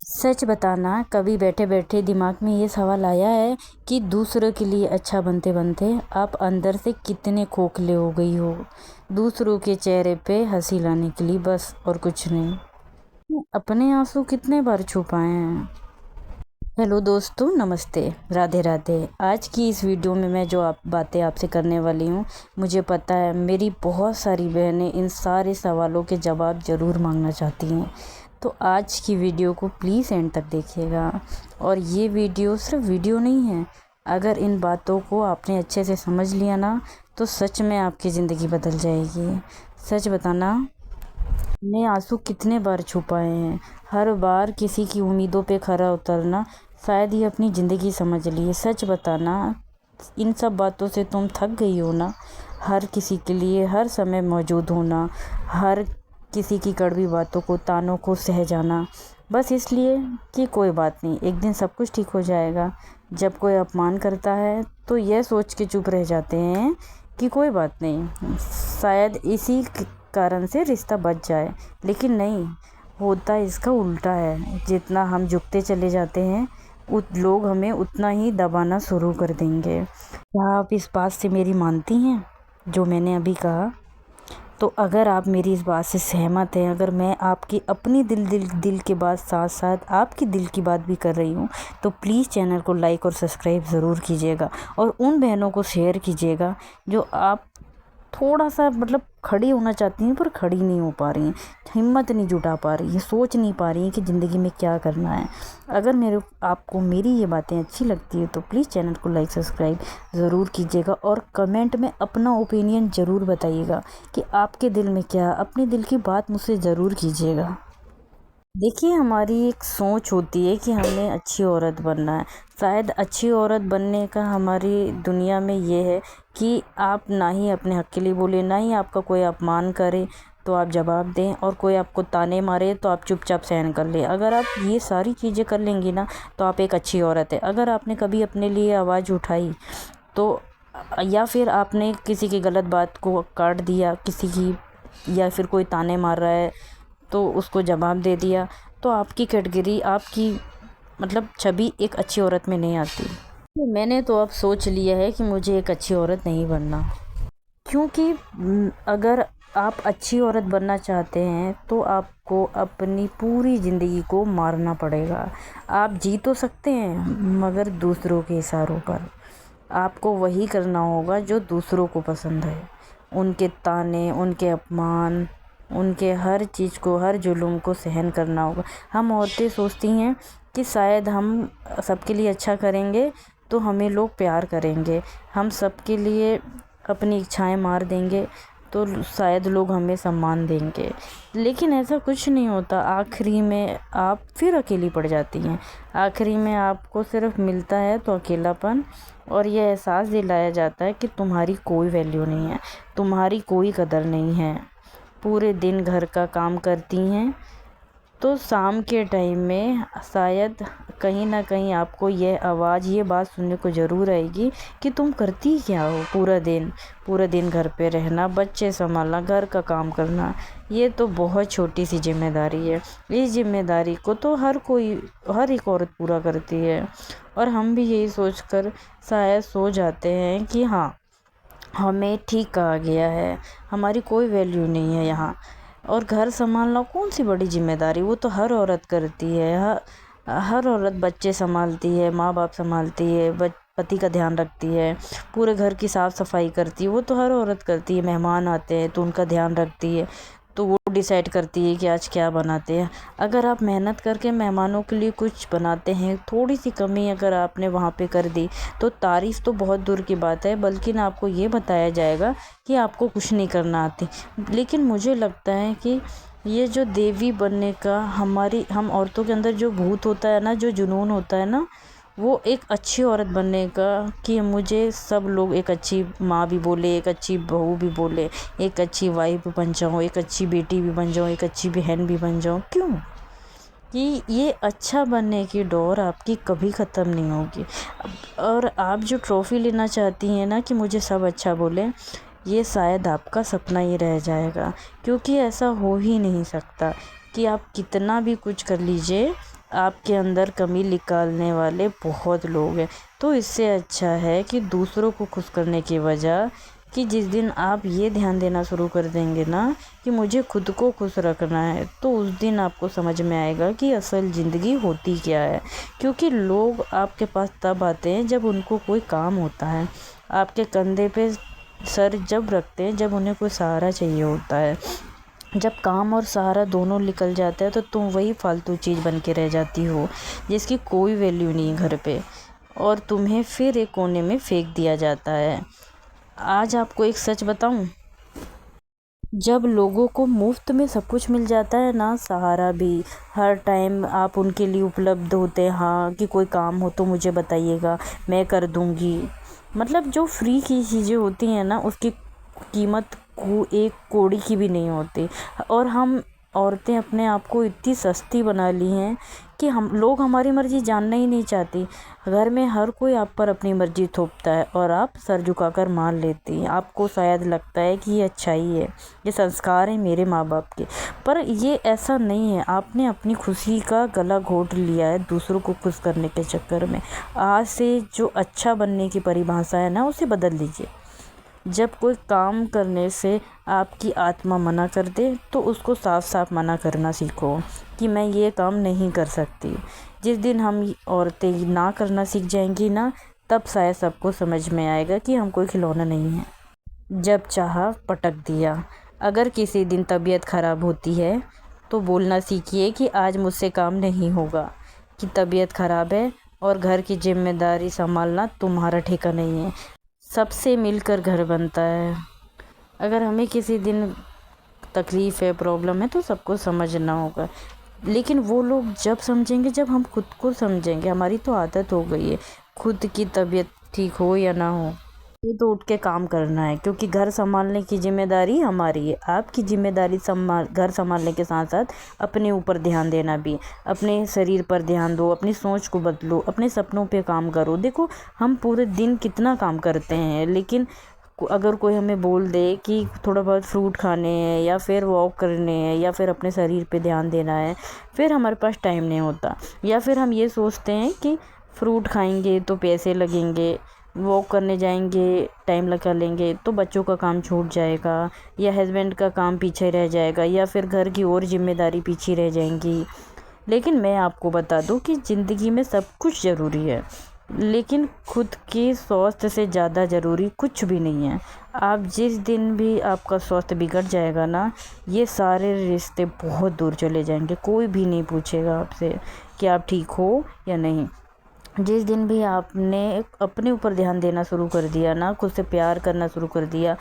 सच बताना, कभी बैठे बैठे दिमाग में ये सवाल आया है कि दूसरों के लिए अच्छा बनते बनते आप अंदर से कितने खोखले हो गई हो। दूसरों के चेहरे पे हंसी लाने के लिए बस, और कुछ नहीं। अपने आंसू कितने बार छुपाए हैं। हेलो दोस्तों, नमस्ते, राधे राधे। आज की इस वीडियो में मैं जो बातें आपसे करने वाली हूँ, मुझे पता है मेरी बहुत सारी बहनें इन सारे सवालों के जवाब ज़रूर मांगना चाहती हैं। तो आज की वीडियो को प्लीज़ एंड तक देखिएगा। और ये वीडियो सिर्फ वीडियो नहीं है। अगर इन बातों को आपने अच्छे से समझ लिया ना, तो सच में आपकी ज़िंदगी बदल जाएगी। सच बताना, ने आंसू कितने बार छुपाए हैं। हर बार किसी की उम्मीदों पे खरा उतरना, शायद ही अपनी ज़िंदगी समझ लिए। सच बताना, इन सब बातों से तुम थक गई हो ना। हर किसी के लिए हर समय मौजूद होना, हर किसी की कड़वी बातों को, तानों को सह जाना, बस इसलिए कि कोई बात नहीं, एक दिन सब कुछ ठीक हो जाएगा। जब कोई अपमान करता है तो यह सोच के चुप रह जाते हैं कि कोई बात नहीं, शायद इसी कारण से रिश्ता बच जाए। लेकिन नहीं, होता इसका उल्टा है। जितना हम झुकते चले जाते हैं, लोग हमें उतना ही दबाना शुरू कर देंगे। क्या आप इस बात से मेरी मानती हैं जो मैंने अभी कहा? तो अगर आप मेरी इस बात से सहमत हैं, अगर मैं आपकी अपनी दिल के बात साथ साथ आपकी दिल की बात भी कर रही हूँ, तो प्लीज़ चैनल को लाइक और सब्सक्राइब ज़रूर कीजिएगा। और उन बहनों को शेयर कीजिएगा जो आप थोड़ा सा खड़ी होना चाहती हैं पर खड़ी नहीं हो पा रही हैं, हिम्मत नहीं जुटा पा रही हैं, सोच नहीं पा रही हैं कि ज़िंदगी में क्या करना है। अगर आपको मेरी ये बातें अच्छी लगती है तो प्लीज़ चैनल को लाइक सब्सक्राइब ज़रूर कीजिएगा। और कमेंट में अपना ओपिनियन ज़रूर बताइएगा कि आपके दिल में क्या, अपने दिल की बात मुझसे ज़रूर कीजिएगा। देखिए, हमारी एक सोच होती है कि हमें अच्छी औरत बनना है। शायद अच्छी औरत बनने का हमारी दुनिया में ये है कि आप ना ही अपने हक़ के लिए बोले, ना ही आपका कोई अपमान करे तो आप जवाब दें, और कोई आपको ताने मारे तो आप चुपचाप सहन कर लें। अगर आप ये सारी चीज़ें कर लेंगी ना, तो आप एक अच्छी औरत है। अगर आपने कभी अपने लिए आवाज़ उठाई तो, या फिर आपने किसी की गलत बात को काट दिया, किसी की, या फिर कोई ताने मार रहा है तो उसको जवाब दे दिया, तो आपकी कैटेगरी, आपकी छवि एक अच्छी औरत में नहीं आती। तो मैंने तो अब सोच लिया है कि मुझे एक अच्छी औरत नहीं बनना। क्योंकि अगर आप अच्छी औरत बनना चाहते हैं तो आपको अपनी पूरी ज़िंदगी को मारना पड़ेगा। आप जी तो सकते हैं, मगर दूसरों के इशारों पर। आपको वही करना होगा जो दूसरों को पसंद है। उनके ताने, उनके अपमान, उनके हर चीज़ को, हर जुल्म को सहन करना होगा। हम औरतें सोचती हैं कि शायद हम सबके लिए अच्छा करेंगे तो हमें लोग प्यार करेंगे, हम सबके लिए अपनी इच्छाएं मार देंगे तो शायद लोग हमें सम्मान देंगे। लेकिन ऐसा कुछ नहीं होता। आखिरी में आप फिर अकेली पड़ जाती हैं। आखिरी में आपको सिर्फ मिलता है तो अकेलापन, और यह एहसास दिलाया जाता है कि तुम्हारी कोई वैल्यू नहीं है, तुम्हारी कोई कदर नहीं है। पूरे दिन घर का काम करती हैं तो शाम के टाइम में शायद कहीं ना कहीं आपको यह आवाज़, ये बात सुनने को ज़रूर आएगी कि तुम करती क्या हो पूरा दिन घर पे रहना, बच्चे संभालना, घर का काम करना, ये तो बहुत छोटी सी जिम्मेदारी है। इस जिम्मेदारी को तो हर एक औरत पूरा करती है। और हम भी यही सोचकर शायद सो जाते हैं कि हाँ, हमें ठीक कहा गया है, हमारी कोई वैल्यू नहीं है यहाँ। और घर संभालना कौन सी बड़ी जिम्मेदारी, वो तो हर औरत करती है। हर औरत बच्चे संभालती है, माँ बाप संभालती है, पति का ध्यान रखती है, पूरे घर की साफ़ सफाई करती है, वो तो हर औरत करती है। मेहमान आते हैं तो उनका ध्यान रखती है, तो वो डिसाइड करती है कि आज क्या बनाते हैं। अगर आप मेहनत करके मेहमानों के लिए कुछ बनाते हैं, थोड़ी सी कमी अगर आपने वहाँ पे कर दी, तो तारीफ़ तो बहुत दूर की बात है, बल्कि ना आपको ये बताया जाएगा कि आपको कुछ नहीं करना आती। लेकिन मुझे लगता है कि ये जो देवी बनने का हम औरतों के अंदर जो भूत होता है ना, जो जुनून होता है ना, वो एक अच्छी औरत बनने का, कि मुझे सब लोग एक अच्छी माँ भी बोले, एक अच्छी बहू भी बोले, एक अच्छी वाइफ बन जाऊँ, एक अच्छी बेटी भी बन जाऊँ, एक अच्छी बहन भी बन जाऊँ। क्यों? कि ये अच्छा बनने की दौड़ आपकी कभी ख़त्म नहीं होगी। और आप जो ट्रॉफ़ी लेना चाहती हैं ना कि मुझे सब अच्छा बोले, ये शायद आपका सपना ही रह जाएगा। क्योंकि ऐसा हो ही नहीं सकता कि आप कितना भी कुछ कर लीजिए, आपके अंदर कमी निकालने वाले बहुत लोग हैं। तो इससे अच्छा है कि दूसरों को खुश करने की बजाय कि जिस दिन आप ये ध्यान देना शुरू कर देंगे ना कि मुझे खुद को खुश रखना है, तो उस दिन आपको समझ में आएगा कि असल ज़िंदगी होती क्या है। क्योंकि लोग आपके पास तब आते हैं जब उनको कोई काम होता है, आपके कंधे पे सर जब रखते हैं जब उन्हें कोई सहारा चाहिए होता है। जब काम और सहारा दोनों निकल जाता है तो तुम वही फालतू चीज़ बन के रह जाती हो जिसकी कोई वैल्यू नहीं घर पे, और तुम्हें फिर एक कोने में फेंक दिया जाता है। आज आपको एक सच बताऊं, जब लोगों को मुफ्त में सब कुछ मिल जाता है ना, सहारा भी, हर टाइम आप उनके लिए उपलब्ध होते हैं, हाँ कि कोई काम हो तो मुझे बताइएगा मैं कर दूंगी, मतलब जो फ्री की चीज़ें होती हैं ना उसकी कीमत को एक कौड़ी की भी नहीं होती। और हम औरतें अपने आप को इतनी सस्ती बना ली हैं कि हम लोग हमारी मर्ज़ी जानना ही नहीं चाहती। घर में हर कोई आप पर अपनी मर्ज़ी थोपता है और आप सर झुकाकर मान लेती हैं। आपको शायद लगता है कि ये अच्छाई है, ये संस्कार है मेरे माँ बाप के, पर ये ऐसा नहीं है। आपने अपनी खुशी का गला घोट लिया है दूसरों को खुश करने के चक्कर में। आज से जो अच्छा बनने की परिभाषा है ना उसे बदल लीजिए। जब कोई काम करने से आपकी आत्मा मना कर दे तो उसको साफ साफ मना करना सीखो कि मैं ये काम नहीं कर सकती। जिस दिन हम औरतें ना करना सीख जाएंगी ना, तब शायद सबको समझ में आएगा कि हम कोई खिलौना नहीं है। जब चाहा पटक दिया। अगर किसी दिन तबीयत ख़राब होती है तो बोलना सीखिए कि आज मुझसे काम नहीं होगा, कि तबीयत ख़राब है और घर की जिम्मेदारी संभालना तुम्हारा ठेका नहीं है। सबसे मिलकर घर बनता है। अगर हमें किसी दिन तकलीफ़ है, प्रॉब्लम है, तो सबको समझना होगा, लेकिन वो लोग जब समझेंगे जब हम खुद को समझेंगे। हमारी तो आदत हो गई है, खुद की तबीयत ठीक हो या ना हो ये तो उठ के काम करना है, क्योंकि घर संभालने की जिम्मेदारी हमारी है। आपकी जिम्मेदारी घर संभालने के साथ साथ अपने ऊपर ध्यान देना भी, अपने शरीर पर ध्यान दो, अपनी सोच को बदलो, अपने सपनों पे काम करो। देखो हम पूरे दिन कितना काम करते हैं, लेकिन अगर कोई हमें बोल दे कि थोड़ा बहुत फ्रूट खाने हैं या फिर वॉक करने हैं या फिर अपने शरीर पे ध्यान देना है, फिर हमारे पास टाइम नहीं होता। या फिर हम ये सोचते हैं कि फ्रूट खाएंगे तो पैसे लगेंगे, वॉक करने जाएंगे टाइम लगा लेंगे तो बच्चों का काम छूट जाएगा, या हस्बैंड का काम पीछे रह जाएगा, या फिर घर की और जिम्मेदारी पीछे रह जाएंगी। लेकिन मैं आपको बता दूं कि ज़िंदगी में सब कुछ ज़रूरी है, लेकिन खुद के स्वास्थ्य से ज़्यादा ज़रूरी कुछ भी नहीं है। आप जिस दिन भी आपका स्वास्थ्य बिगड़ जाएगा ना, ये सारे रिश्ते बहुत दूर चले जाएंगे। कोई भी नहीं पूछेगा आपसे कि आप ठीक हो या नहीं। जिस दिन भी आपने अपने ऊपर ध्यान देना शुरू कर दिया ना, खुद से प्यार करना शुरू कर दिया,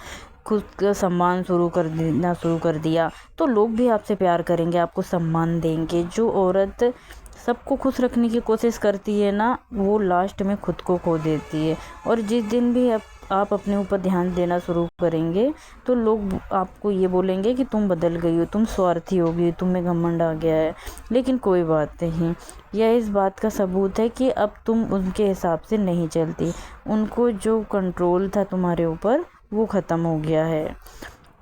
खुद का सम्मान शुरू कर दिया, तो लोग भी आपसे प्यार करेंगे, आपको सम्मान देंगे। जो औरत सबको खुश रखने की कोशिश करती है ना, वो लास्ट में खुद को खो देती है। और जिस दिन भी आप अपने ऊपर ध्यान देना शुरू करेंगे तो लोग आपको ये बोलेंगे कि तुम बदल गई हो, तुम स्वार्थी हो गई, तुम में घमंड आ गया है। लेकिन कोई बात नहीं, यह इस बात का सबूत है कि अब तुम उनके हिसाब से नहीं चलती। उनको जो कंट्रोल था तुम्हारे ऊपर वो ख़त्म हो गया है,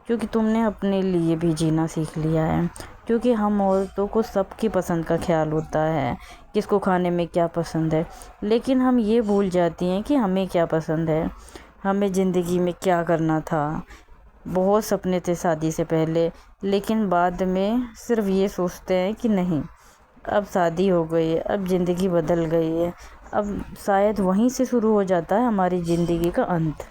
क्योंकि तुमने अपने लिए भी जीना सीख लिया है। क्योंकि हम औरतों को सबकी पसंद का ख्याल होता है, किसको खाने में क्या पसंद है, लेकिन हम ये भूल जाती हैं कि हमें क्या पसंद है, हमें ज़िंदगी में क्या करना था। बहुत सपने थे शादी से पहले, लेकिन बाद में सिर्फ ये सोचते हैं कि नहीं, अब शादी हो गई है, अब ज़िंदगी बदल गई है। अब शायद वहीं से शुरू हो जाता है हमारी ज़िंदगी का अंत।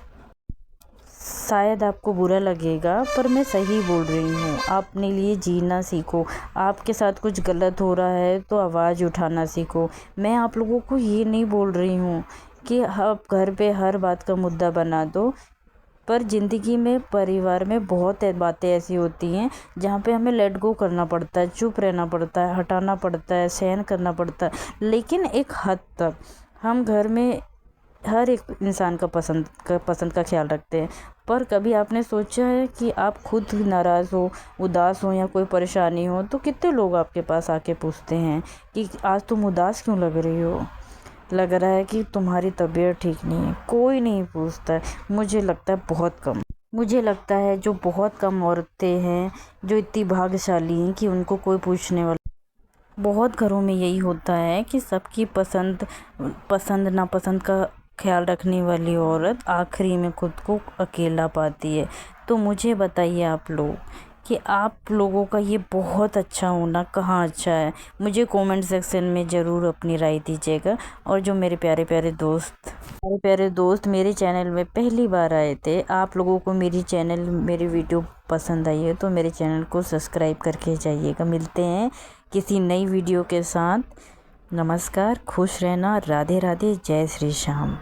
शायद आपको बुरा लगेगा, पर मैं सही बोल रही हूँ। आप अपने लिए जीना सीखो। आपके साथ कुछ गलत हो रहा है तो आवाज़ उठाना सीखो। मैं आप लोगों को ये नहीं बोल रही हूँ कि आप घर पे हर बात का मुद्दा बना दो, पर ज़िंदगी में, परिवार में बहुत बातें ऐसी होती हैं जहाँ पे हमें लेट गो करना पड़ता है, चुप रहना पड़ता है, हटाना पड़ता है, सहन करना पड़ता है। लेकिन एक हद तक हम घर में हर एक इंसान का पसंद का ख्याल रखते हैं। पर कभी आपने सोचा है कि आप खुद नाराज़ हो, उदास हो या कोई परेशानी हो तो कितने लोग आपके पास आके पूछते हैं कि आज तुम उदास क्यों लग रही हो, लग रहा है कि तुम्हारी तबीयत ठीक नहीं है। कोई नहीं पूछता है। मुझे लगता है बहुत कम, मुझे लगता है जो बहुत कम औरतें हैं जो इतनी भाग्यशाली हैं कि उनको कोई पूछने वाला। बहुत घरों में यही होता है कि सबकी पसंद नापसंद का ख्याल रखने वाली औरत आखिरी में खुद को अकेला पाती है। तो मुझे बताइए आप लोग कि आप लोगों का ये बहुत अच्छा होना कहाँ अच्छा है। मुझे कमेंट सेक्शन में ज़रूर अपनी राय दीजिएगा। और जो मेरे प्यारे प्यारे दोस्त मेरे चैनल में पहली बार आए थे, आप लोगों को मेरी वीडियो पसंद आई है तो मेरे चैनल को सब्सक्राइब करके जाइएगा। मिलते हैं किसी नई वीडियो के साथ। नमस्कार, खुश रहना, राधे राधे, जय श्री श्याम।